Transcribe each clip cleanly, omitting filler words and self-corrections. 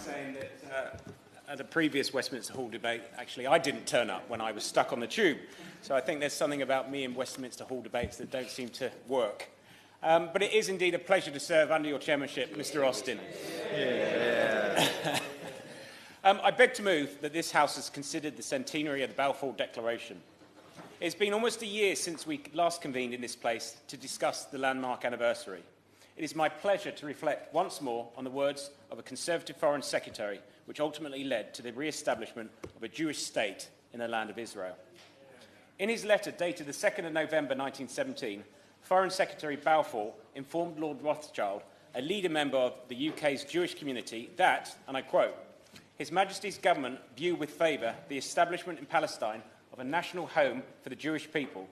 saying that at a previous Westminster Hall debate, actually, I didn't turn up when I was stuck on the tube. So I think there's something about me in Westminster Hall debates that don't seem to work. But it is indeed a pleasure to serve under your chairmanship, Mr. Austin. Yeah. I beg to move that this House has considered the centenary of the Balfour Declaration. It's been almost a year since we last convened in this place to discuss the landmark anniversary. It is my pleasure to reflect once more on the words of a Conservative Foreign Secretary, which ultimately led to the re-establishment of a Jewish state in the land of Israel. In his letter dated the 2nd of November 1917, Foreign Secretary Balfour informed Lord Rothschild, a leader member of the UK's Jewish community, that, and I quote, His Majesty's government view with favour the establishment in Palestine of a national home for the Jewish people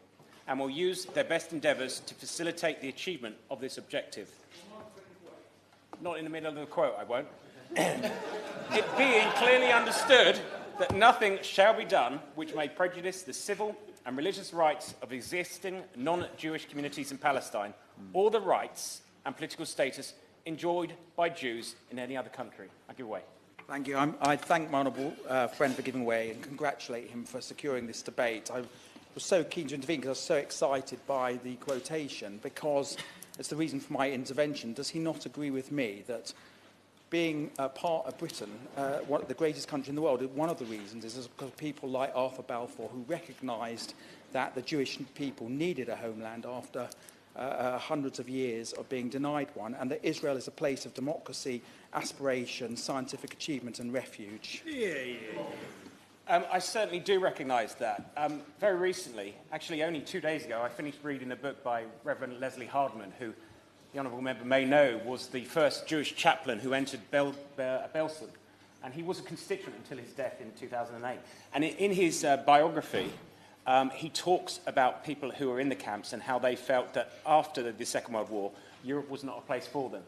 and will use their best endeavours to facilitate the achievement of this objective. Not in the middle of the quote, I won't. It being clearly understood that nothing shall be done which may prejudice the civil and religious rights of existing non-Jewish communities in Palestine or the rights and political status enjoyed by Jews in any other country. I give way. Thank you. I thank my honourable friend for giving way and congratulate him for securing this debate. I was so keen to intervene because I was so excited by the quotation, because it's the reason for my intervention. Does he not agree with me that being a part of Britain, one of the greatest country in the world, one of the reasons is because of people like Arthur Balfour, who recognised that the Jewish people needed a homeland after hundreds of years of being denied one, and that Israel is a place of democracy, aspiration, scientific achievement and refuge. I certainly do recognise that. Very recently, actually only 2 days ago, I finished reading a book by Reverend Leslie Hardman, who the honourable member may know was the first Jewish chaplain who entered Belsen, and he was a constituent until his death in 2008. And in his biography, he talks about people who were in the camps and how they felt that after the Second World War, Europe was not a place for them.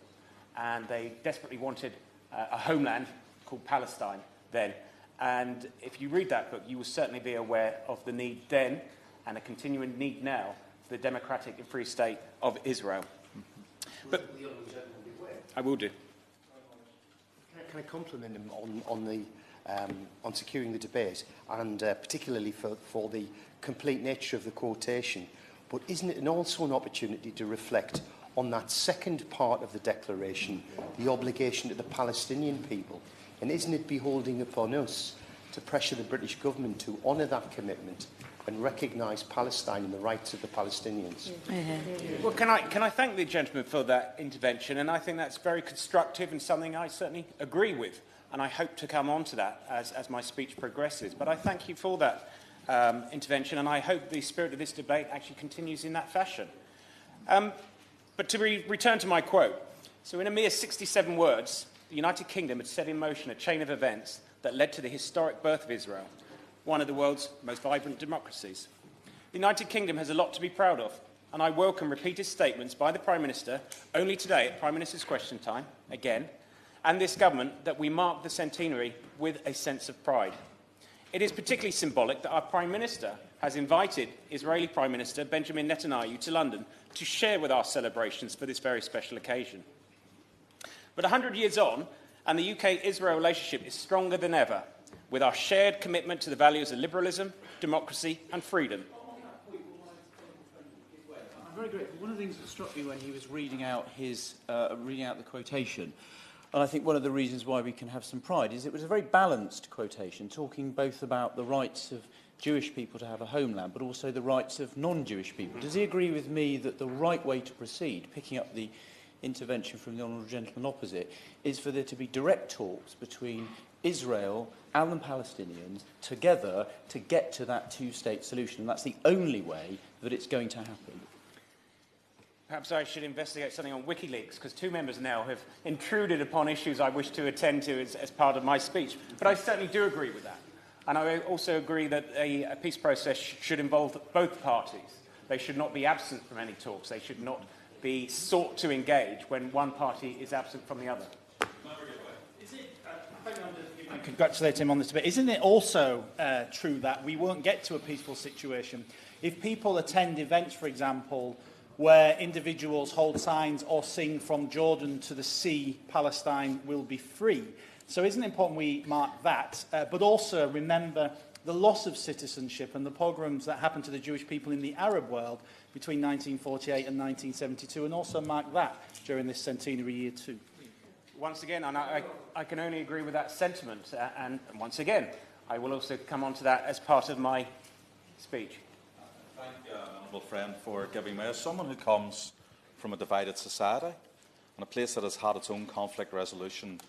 And they desperately wanted a homeland called Palestine then. And if you read that book, you will certainly be aware of the need then and a continuing need now for the democratic and free state of Israel. But I will do. Can I compliment him on securing the debate, and particularly for the complete nature of the quotation? But isn't it also an opportunity to reflect on that second part of the declaration, the obligation to the Palestinian people? And isn't it beholding upon us to pressure the British government to honour that commitment and recognise Palestine and the rights of the Palestinians? Well, can I thank the gentleman for that intervention, and I think that's very constructive and something I certainly agree with, and I hope to come on to that as my speech progresses. But I thank you for that intervention, and I hope the spirit of this debate actually continues in that fashion. But to return to my quote, so in a mere 67 words, the United Kingdom had set in motion a chain of events that led to the historic birth of Israel, one of the world's most vibrant democracies. The United Kingdom has a lot to be proud of, and I welcome repeated statements by the Prime Minister, only today at Prime Minister's Question Time, again, and this government, that we mark the centenary with a sense of pride. It is particularly symbolic that our Prime Minister has invited Israeli Prime Minister Benjamin Netanyahu to London to share with our celebrations for this very special occasion. But 100 years on, and the UK-Israel relationship is stronger than ever, with our shared commitment to the values of liberalism, democracy and freedom. I'm very grateful. One of the things that struck me when he was reading out the quotation, and I think one of the reasons why we can have some pride, is it was a very balanced quotation, talking both about the rights of Jewish people to have a homeland, but also the rights of non-Jewish people. Does he agree with me that the right way to proceed, picking up the intervention from the honourable gentleman opposite, is for there to be direct talks between Israel and the Palestinians together to get to that two-state solution? And that's the only way that it's going to happen. Perhaps I should investigate something on WikiLeaks, because two members now have intruded upon issues I wish to attend to as part of my speech. But I certainly do agree with that. And I also agree that a peace process should involve both parties. They should not be absent from any talks. They should not be sought to engage when one party is absent from the other. I congratulate him on this debate. Isn't it also true that we won't get to a peaceful situation if people attend events, for example, where individuals hold signs or sing from Jordan to the sea, Palestine will be free. So isn't it important we mark that, but also remember the loss of citizenship and the pogroms that happened to the Jewish people in the Arab world between 1948 and 1972, and also mark that during this centenary year too. Once again, and I can only agree with that sentiment, and once again, I will also come on to that as part of my speech. Thank you, honourable friend, for giving me. As someone who comes from a divided society and a place that has had its own conflict resolution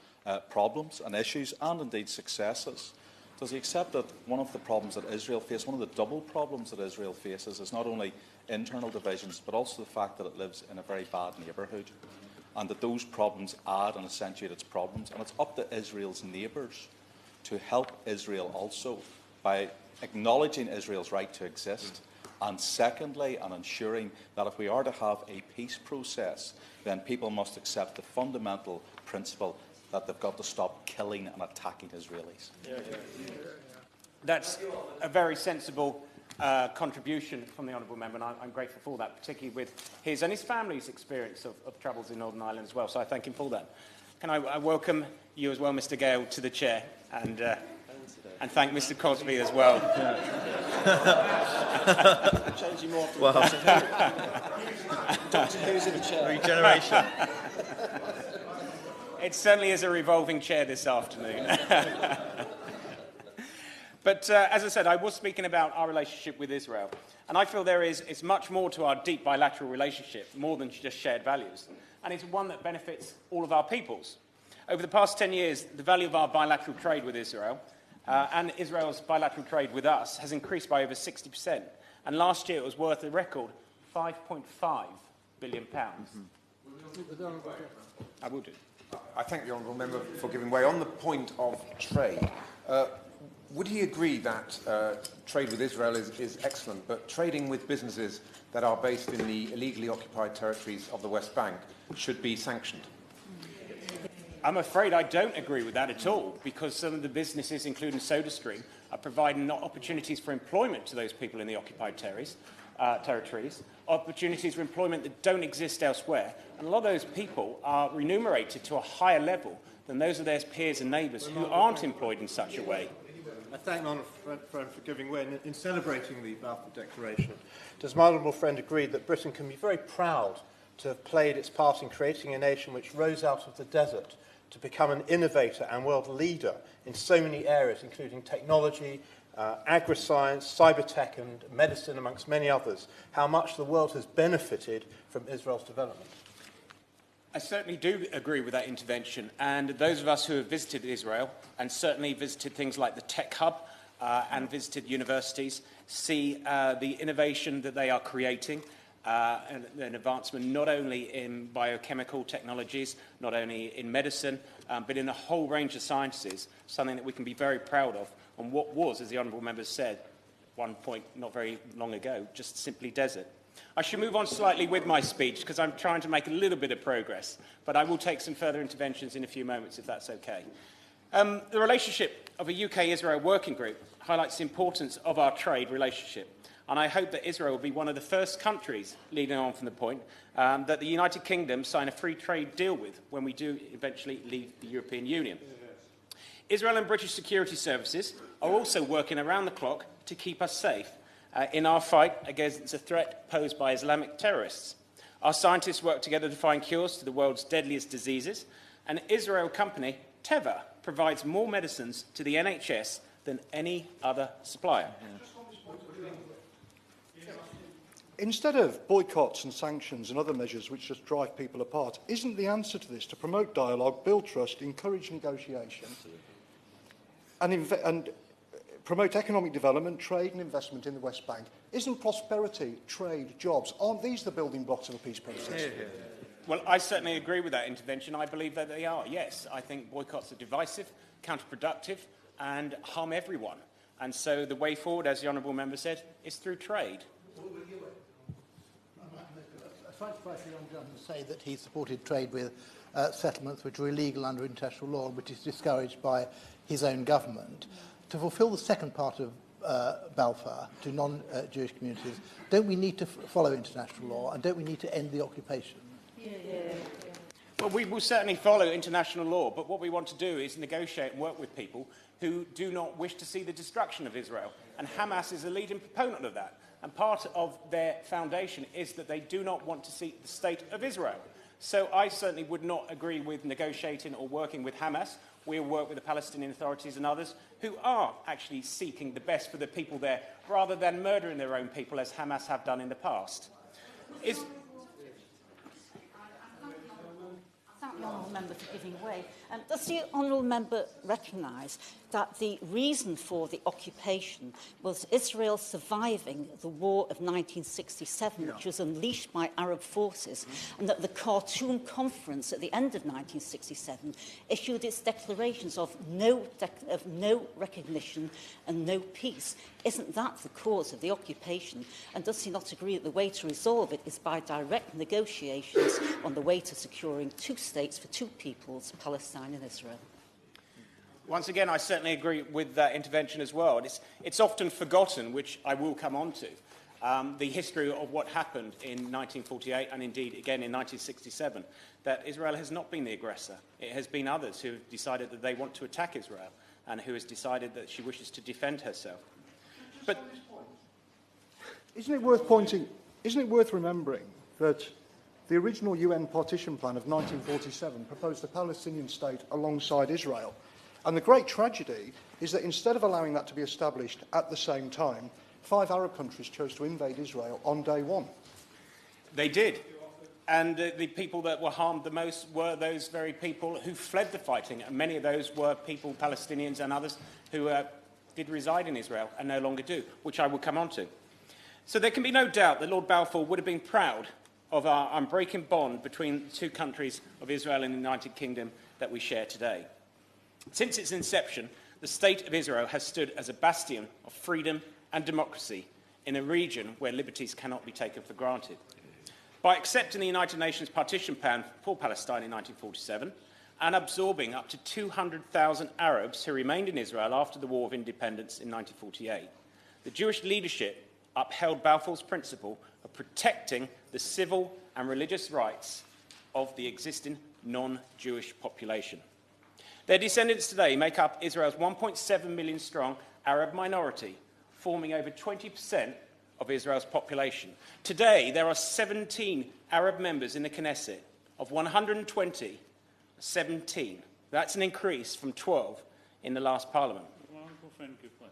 problems and issues, and indeed successes, does he accept that one of the problems that Israel faces, one of the double problems that Israel faces, is not only internal divisions, but also the fact that it lives in a very bad neighbourhood, and that those problems add and accentuate its problems, and it's up to Israel's neighbours to help Israel also by acknowledging Israel's right to exist, and secondly, and ensuring that if we are to have a peace process, then people must accept the fundamental principle that they've got to stop killing and attacking Israelis. That's a very sensible contribution from the Honourable Member, and I'm grateful for that, particularly with his and his family's experience of troubles in Northern Ireland as well, so I thank him for that. Can I welcome you as well, Mr Gale, to the chair, and thank Mr Cosby as well. Wow. Doctor Who's in the chair? Regeneration. It certainly is a revolving chair this afternoon. But as I said, I was speaking about our relationship with Israel. And I feel it's much more to our deep bilateral relationship, more than just shared values. And it's one that benefits all of our peoples. Over the past 10 years, the value of our bilateral trade with Israel and Israel's bilateral trade with us has increased by over 60%. And last year it was worth a record £5.5 billion. I will do. I thank the honourable member for giving way. On the point of trade, would he agree that trade with Israel is excellent, but trading with businesses that are based in the illegally occupied territories of the West Bank should be sanctioned? I'm afraid I don't agree with that at all, because some of the businesses, including SodaStream, are providing opportunities for employment to those people in the occupied territories, opportunities for employment that don't exist elsewhere. And a lot of those people are remunerated to a higher level than those of their peers and neighbours who aren't employed in such a way. I thank my honourable friend for giving way. In celebrating the Balfour Declaration, does my honourable friend agree that Britain can be very proud to have played its part in creating a nation which rose out of the desert to become an innovator and world leader in so many areas, including technology, agri-science, cyber-tech and medicine, amongst many others, how much the world has benefited from Israel's development? I certainly do agree with that intervention, and those of us who have visited Israel and certainly visited things like the Tech Hub and visited universities see the innovation that they are creating and an advancement not only in biochemical technologies, not only in medicine, but in a whole range of sciences, something that we can be very proud of on what was, as the Honourable Member said, one point not very long ago, just simply desert. I should move on slightly with my speech because I'm trying to make a little bit of progress, but I will take some further interventions in a few moments if that's okay. The relationship of a UK-Israel working group highlights the importance of our trade relationship, and I hope that Israel will be one of the first countries, leading on from the point, that the United Kingdom sign a free trade deal with when we do eventually leave the European Union. Israel and British security services are also working around the clock to keep us safe in our fight against the threat posed by Islamic terrorists. Our scientists work together to find cures to the world's deadliest diseases, and Israel company Teva provides more medicines to the NHS than any other supplier. Instead of boycotts and sanctions and other measures which just drive people apart, isn't the answer to this to promote dialogue, build trust, encourage negotiation, and promote economic development, trade and investment in the West Bank? Isn't prosperity, trade, jobs, aren't these the building blocks of a peace process? Well, I certainly agree with that intervention. I believe that they are, yes. I think boycotts are divisive, counterproductive, and harm everyone. And so the way forward, as the Honourable Member said, is through trade. I find it quite the young gentleman to say that he supported trade with settlements which are illegal under international law, which is discouraged by his own government. To fulfil the second part of Balfour to non-Jewish communities, don't we need to follow international law, and don't we need to end the occupation? Well, we will certainly follow international law, but what we want to do is negotiate and work with people who do not wish to see the destruction of Israel. And Hamas is a leading proponent of that. And part of their foundation is that they do not want to see the state of Israel. So I certainly would not agree with negotiating or working with Hamas. We'll work with the Palestinian authorities and others who are actually seeking the best for the people there, rather than murdering their own people, as Hamas have done in the past. Thank the honourable member for giving way. Does the honourable member recognise that the reason for the occupation was Israel surviving the war of 1967, which was unleashed by Arab forces, and that the Khartoum Conference at the end of 1967 issued its declarations of no recognition and no peace? Isn't that the cause of the occupation? And does he not agree that the way to resolve it is by direct negotiations on the way to securing two states for two peoples, Palestine and Israel? Once again, I certainly agree with that intervention as well. It's often forgotten, which I will come on to, the history of what happened in 1948 and indeed again in 1967, that Israel has not been the aggressor. It has been others who have decided that they want to attack Israel and who has decided that she wishes to defend herself. But isn't it worth remembering that the original UN partition plan of 1947 proposed a Palestinian state alongside Israel? And the great tragedy is that instead of allowing that to be established at the same time, 5 Arab countries chose to invade Israel on day one. They did. And the people that were harmed the most were those very people who fled the fighting. And many of those were people, Palestinians and others, who did reside in Israel and no longer do, which I will come on to. So there can be no doubt that Lord Balfour would have been proud of our unbreaking bond between the two countries of Israel and the United Kingdom that we share today. Since its inception, the State of Israel has stood as a bastion of freedom and democracy in a region where liberties cannot be taken for granted. By accepting the United Nations partition plan for Palestine in 1947 and absorbing up to 200,000 Arabs who remained in Israel after the War of Independence in 1948, the Jewish leadership upheld Balfour's principle of protecting the civil and religious rights of the existing non-Jewish population. Their descendants today make up Israel's 1.7 million strong Arab minority, forming over 20% of Israel's population. Today, there are 17 Arab members in the Knesset. Of 120, 17. That's an increase from 12 in the last parliament. Honourable friend, give way.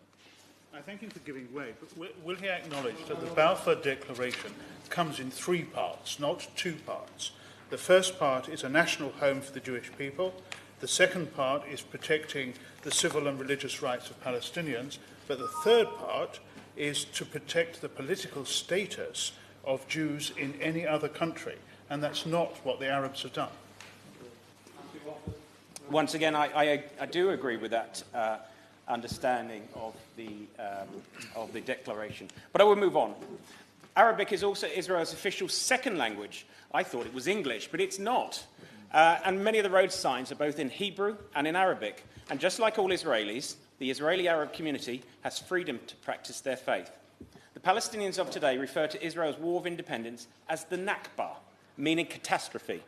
I thank him for giving way, but will he acknowledge that the Balfour Declaration comes in 3 parts, not 2 parts? The first part is a national home for the Jewish people. The second part is protecting the civil and religious rights of Palestinians, but the third part is to protect the political status of Jews in any other country, and that's not what the Arabs have done. Once again, I do agree with that understanding of the declaration, but I will move on. Arabic is also Israel's official second language. I thought it was English, but it's not. And many of the road signs are both in Hebrew and in Arabic. And just like all Israelis, the Israeli Arab community has freedom to practice their faith. The Palestinians of today refer to Israel's War of Independence as the Nakba, meaning catastrophe,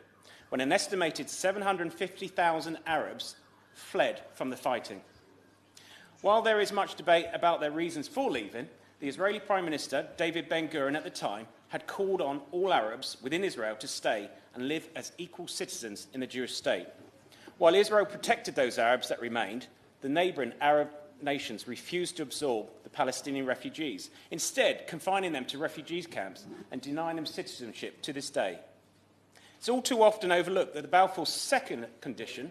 when an estimated 750,000 Arabs fled from the fighting. While there is much debate about their reasons for leaving, the Israeli Prime Minister, David Ben-Gurion, at the time, had called on all Arabs within Israel to stay and live as equal citizens in the Jewish state. While Israel protected those Arabs that remained, the neighbouring Arab nations refused to absorb the Palestinian refugees, instead confining them to refugees camps and denying them citizenship to this day. It's all too often overlooked that the Balfour's second condition...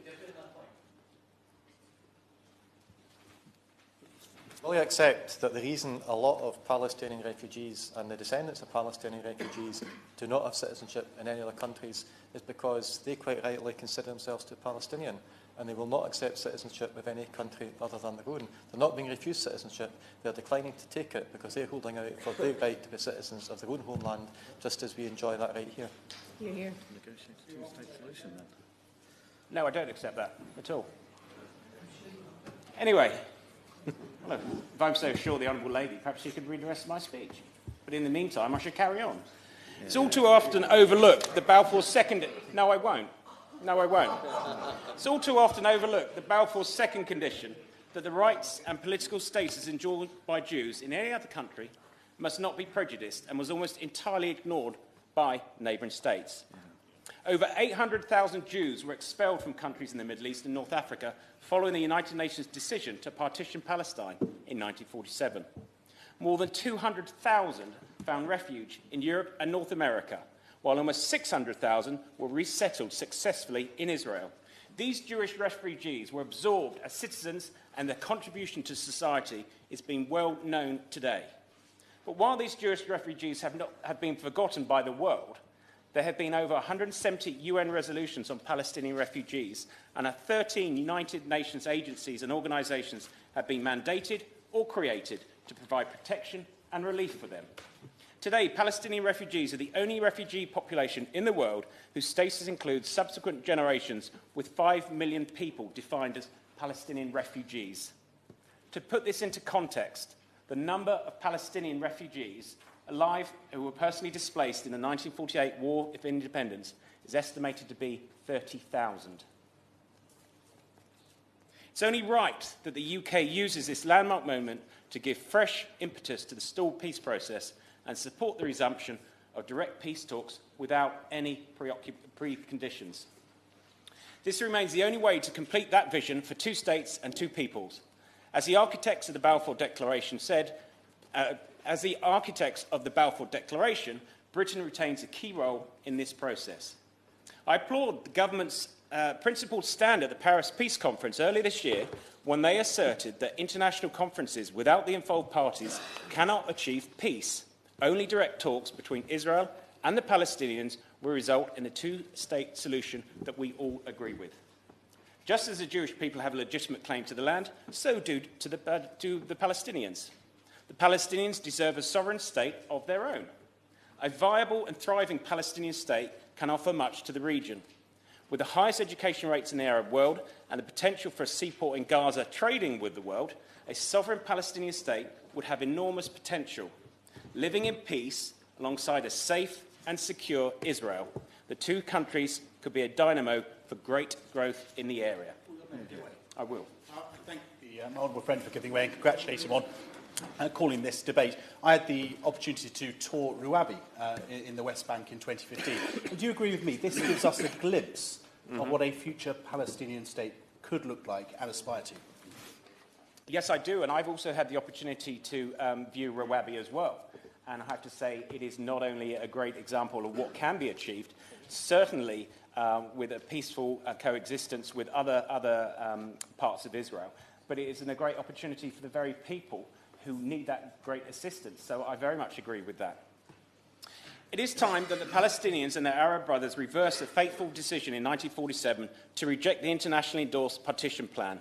Will you accept that the reason a lot of Palestinian refugees and the descendants of Palestinian refugees do not have citizenship in any other countries is because they quite rightly consider themselves to be Palestinian, and they will not accept citizenship of any country other than their own? They're not being refused citizenship, they're declining to take it because they're holding out for their right to be citizens of their own homeland, just as we enjoy that right here. Hear, hear. Negotiate a two-state solution, then. No, I don't accept that at all. Anyway, Well, if I'm so sure the Honourable Lady, perhaps she could read the rest of my speech. But in the meantime, I should carry on. It's all too often overlooked the Balfour second... No, I won't. No, I won't. It's all too often overlooked the Balfour's second condition, that the rights and political status enjoyed by Jews in any other country must not be prejudiced, and was almost entirely ignored by neighbouring states. Over 800,000 Jews were expelled from countries in the Middle East and North Africa following the United Nations decision to partition Palestine in 1947. More than 200,000 found refuge in Europe and North America, while almost 600,000 were resettled successfully in Israel. These Jewish refugees were absorbed as citizens, and their contribution to society is being well known today. But while these Jewish refugees have been forgotten by the world, there have been over 170 UN resolutions on Palestinian refugees, and 13 United Nations agencies and organisations have been mandated or created to provide protection and relief for them. Today, Palestinian refugees are the only refugee population in the world whose status includes subsequent generations, with 5 million people defined as Palestinian refugees. To put this into context, the number of Palestinian refugees alive who were personally displaced in the 1948 War of Independence is estimated to be 30,000. It's only right that the UK uses this landmark moment to give fresh impetus to the stalled peace process and support the resumption of direct peace talks without any preconditions. This remains the only way to complete that vision for two states and two peoples. As the architects of the Balfour Declaration said, Britain retains a key role in this process. I applaud the government's principled stand at the Paris Peace Conference earlier this year, when they asserted that international conferences without the involved parties cannot achieve peace. Only direct talks between Israel and the Palestinians will result in a two-state solution that we all agree with. Just as the Jewish people have a legitimate claim to the land, so do the Palestinians. The Palestinians deserve a sovereign state of their own. A viable and thriving Palestinian state can offer much to the region. With the highest education rates in the Arab world and the potential for a seaport in Gaza trading with the world, a sovereign Palestinian state would have enormous potential. Living in peace alongside a safe and secure Israel, the two countries could be a dynamo for great growth in the area. I will. I thank the honourable friend for giving way and congratulate him on calling this debate. I had the opportunity to tour Ruabi in the West Bank in 2015. And do you agree with me? This gives us a glimpse of what a future Palestinian state could look like and aspire to. Yes, I do, and I've also had the opportunity to view Ruabi as well. And I have to say, it is not only a great example of what can be achieved, certainly with a peaceful coexistence with other parts of Israel, but it is a great opportunity for the very people who need that great assistance. So I very much agree with that. It is time that the Palestinians and their Arab brothers reverse the fateful decision in 1947 to reject the internationally endorsed partition plan.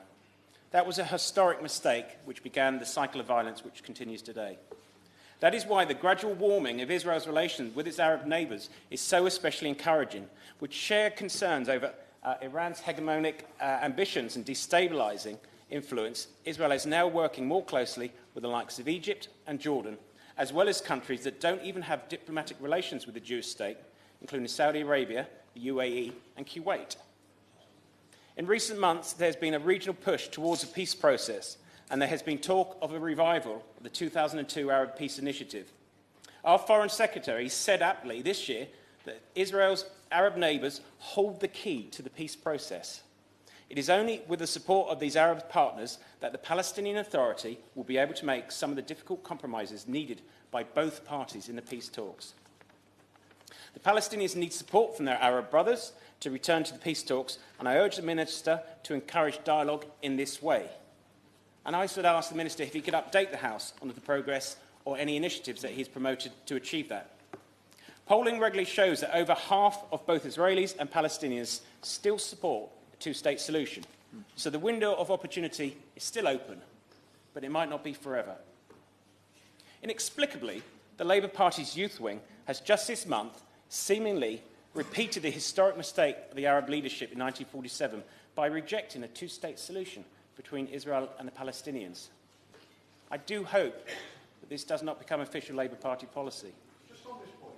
That was a historic mistake which began the cycle of violence which continues today. That is why the gradual warming of Israel's relations with its Arab neighbours is so especially encouraging, with shared concerns over Iran's hegemonic ambitions and destabilising influence. Israel is now working more closely with the likes of Egypt and Jordan, as well as countries that don't even have diplomatic relations with the Jewish state, including Saudi Arabia, the UAE and Kuwait. In recent months, there's been a regional push towards a peace process, and there has been talk of a revival of the 2002 Arab Peace Initiative. Our Foreign Secretary said aptly this year that Israel's Arab neighbours hold the key to the peace process. It is only with the support of these Arab partners that the Palestinian Authority will be able to make some of the difficult compromises needed by both parties in the peace talks. The Palestinians need support from their Arab brothers to return to the peace talks, and I urge the Minister to encourage dialogue in this way. And I should ask the Minister if he could update the House on the progress or any initiatives that he's promoted to achieve that. Polling regularly shows that over half of both Israelis and Palestinians still support a two-state solution. So the window of opportunity is still open, but it might not be forever. Inexplicably, the Labour Party's youth wing has just this month seemingly repeated the historic mistake of the Arab leadership in 1947 by rejecting a two-state solution between Israel and the Palestinians. I do hope that this does not become official Labour Party policy. Just on this point,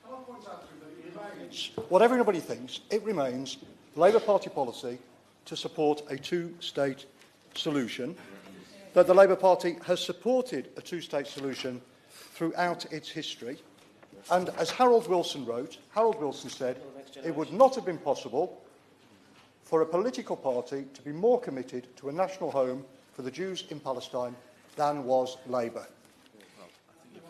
can I point out to you that it remains, whatever anybody thinks, it remains Labour Party policy to support a two-state solution, that the Labour Party has supported a two-state solution throughout its history. And as Harold Wilson wrote, Harold Wilson said, it would not have been possible for a political party to be more committed to a national home for the Jews in Palestine than was Labour.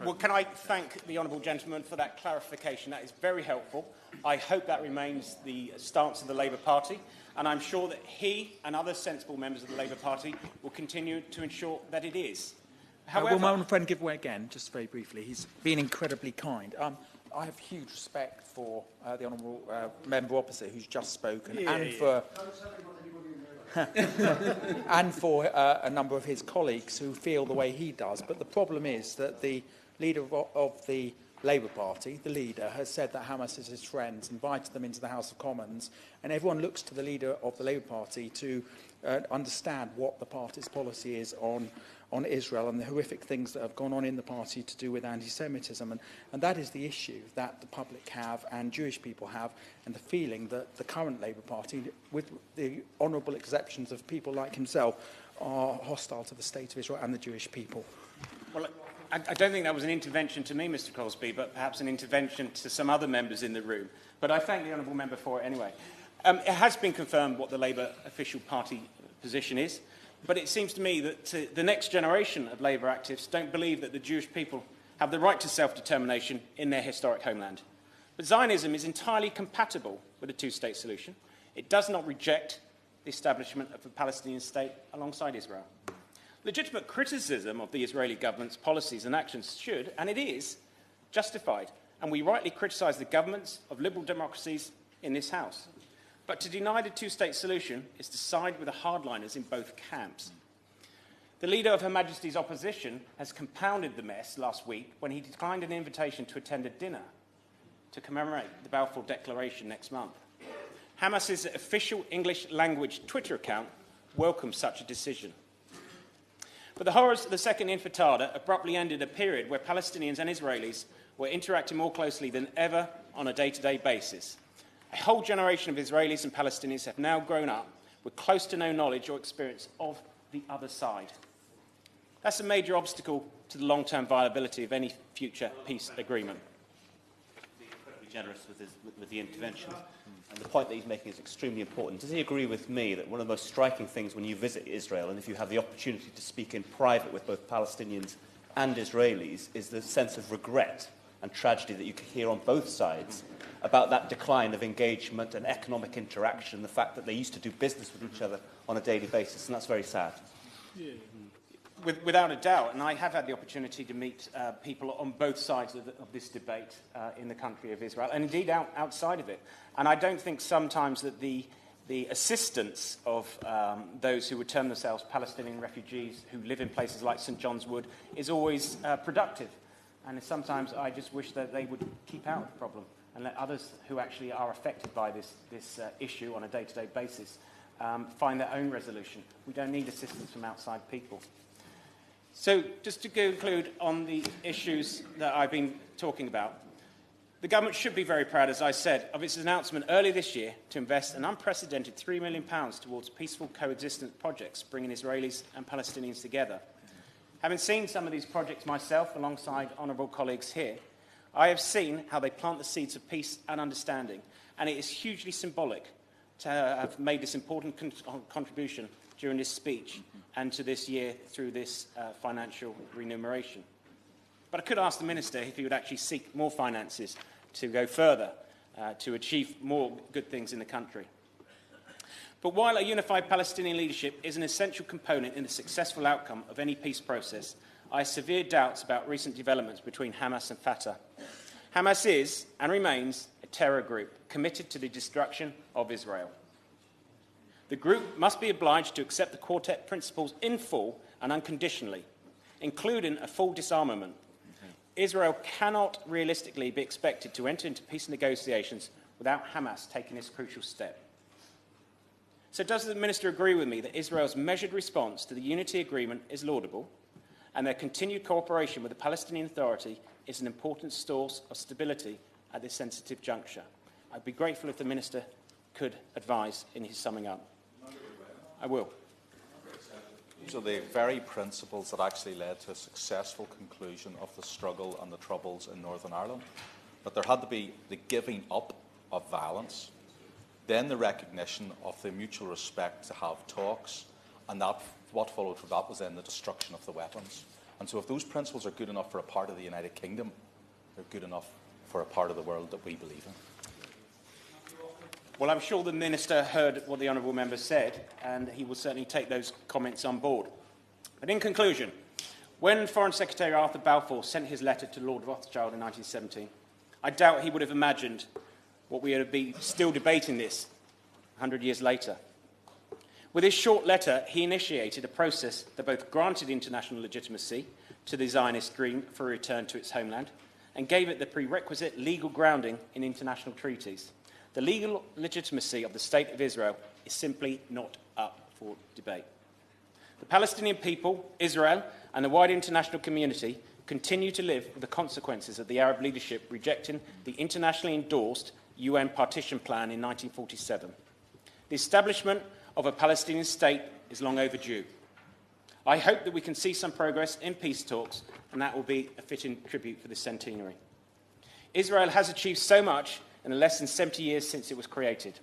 Well, can I thank the honourable gentleman for that clarification? That is very helpful. I hope that remains the stance of the Labour Party, and I'm sure that he and other sensible members of the Labour Party will continue to ensure that it is. However, will my own friend give way again, just very briefly? He's been incredibly kind. I have huge respect for the honourable member opposite who's just spoken, and for a number of his colleagues who feel the way he does. But the problem is that the leader of the Labour Party, the leader, has said that Hamas is his friends, invited them into the House of Commons, and everyone looks to the leader of the Labour Party to understand what the party's policy is on Israel and the horrific things that have gone on in the party to do with anti-Semitism. And that is the issue that the public have and Jewish people have, and the feeling that the current Labour Party, with the honourable exceptions of people like himself, are hostile to the state of Israel and the Jewish people. well, I don't think that was an intervention to me, Mr Crosby, but perhaps an intervention to some other members in the room. But I thank the honourable member for it anyway. It has been confirmed what the Labour official party position is, but it seems to me that the next generation of Labour activists don't believe that the Jewish people have the right to self-determination in their historic homeland. But Zionism is entirely compatible with a two-state solution. It does not reject the establishment of a Palestinian state alongside Israel. Legitimate criticism of the Israeli government's policies and actions should, and it is, justified, and we rightly criticise the governments of liberal democracies in this House. But to deny the two-state solution is to side with the hardliners in both camps. The leader of Her Majesty's opposition has compounded the mess last week when he declined an invitation to attend a dinner to commemorate the Balfour Declaration next month. Hamas's official English-language Twitter account welcomes such a decision. But the horrors of the Second Intifada abruptly ended a period where Palestinians and Israelis were interacting more closely than ever on a day-to-day basis. A whole generation of Israelis and Palestinians have now grown up with close to no knowledge or experience of the other side. That's a major obstacle to the long-term viability of any future peace agreement. Incredibly generous with the intervention. And the point that he's making is extremely important. Does he agree with me that one of the most striking things when you visit Israel, and if you have the opportunity to speak in private with both Palestinians and Israelis, is the sense of regret and tragedy that you can hear on both sides about that decline of engagement and economic interaction, the fact that they used to do business with each other on a daily basis, and that's very sad. Yeah. Without a doubt, and I have had the opportunity to meet people on both sides of this debate in the country of Israel, and indeed outside of it. And I don't think sometimes that the assistance of those who would term themselves Palestinian refugees who live in places like St John's Wood is always productive. And sometimes I just wish that they would keep out of the problem and let others who actually are affected by this issue on a day-to-day basis find their own resolution. We don't need assistance from outside people. So, just to conclude on the issues that I've been talking about, the government should be very proud, as I said, of its announcement earlier this year to invest an unprecedented £3 million towards peaceful coexistence projects, bringing Israelis and Palestinians together. Having seen some of these projects myself, alongside honourable colleagues here, I have seen how they plant the seeds of peace and understanding, and it is hugely symbolic to have made this important contribution during this speech and to this year through this financial remuneration. But I could ask the Minister if he would actually seek more finances to go further, to achieve more good things in the country. But while a unified Palestinian leadership is an essential component in the successful outcome of any peace process, I have severe doubts about recent developments between Hamas and Fatah. Hamas is, and remains, a terror group committed to the destruction of Israel. The group must be obliged to accept the Quartet principles in full and unconditionally, including a full disarmament. Israel cannot realistically be expected to enter into peace negotiations without Hamas taking this crucial step. So does the Minister agree with me that Israel's measured response to the unity agreement is laudable, and their continued cooperation with the Palestinian Authority is an important source of stability at this sensitive juncture. I'd be grateful if the Minister could advise in his summing up. I will. These are the very principles that actually led to a successful conclusion of the struggle and the troubles in Northern Ireland. But there had to be the giving up of violence, then the recognition of the mutual respect to have talks, and that what followed from that was then the destruction of the weapons. And so if those principles are good enough for a part of the United Kingdom, they're good enough for a part of the world that we believe in. Well, I'm sure the Minister heard what the honourable member said, and he will certainly take those comments on board. But in conclusion, when Foreign Secretary Arthur Balfour sent his letter to Lord Rothschild in 1917, I doubt he would have imagined what we would be still debating this 100 years later. With his short letter, he initiated a process that both granted international legitimacy to the Zionist dream for a return to its homeland and gave it the prerequisite legal grounding in international treaties. The legal legitimacy of the State of Israel is simply not up for debate. The Palestinian people, Israel, and the wider international community continue to live with the consequences of the Arab leadership rejecting the internationally endorsed UN partition plan in 1947. The establishment of a Palestinian state is long overdue. I hope that we can see some progress in peace talks, and that will be a fitting tribute for the centenary. Israel has achieved so much in the less than 70 years since it was created.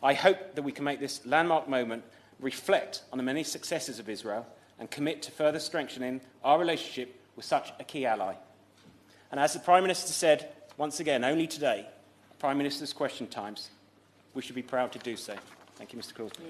I hope that we can make this landmark moment reflect on the many successes of Israel and commit to further strengthening our relationship with such a key ally. And as the Prime Minister said, once again, only today, Prime Minister's question times, we should be proud to do so. Thank you, Mr. Crosby.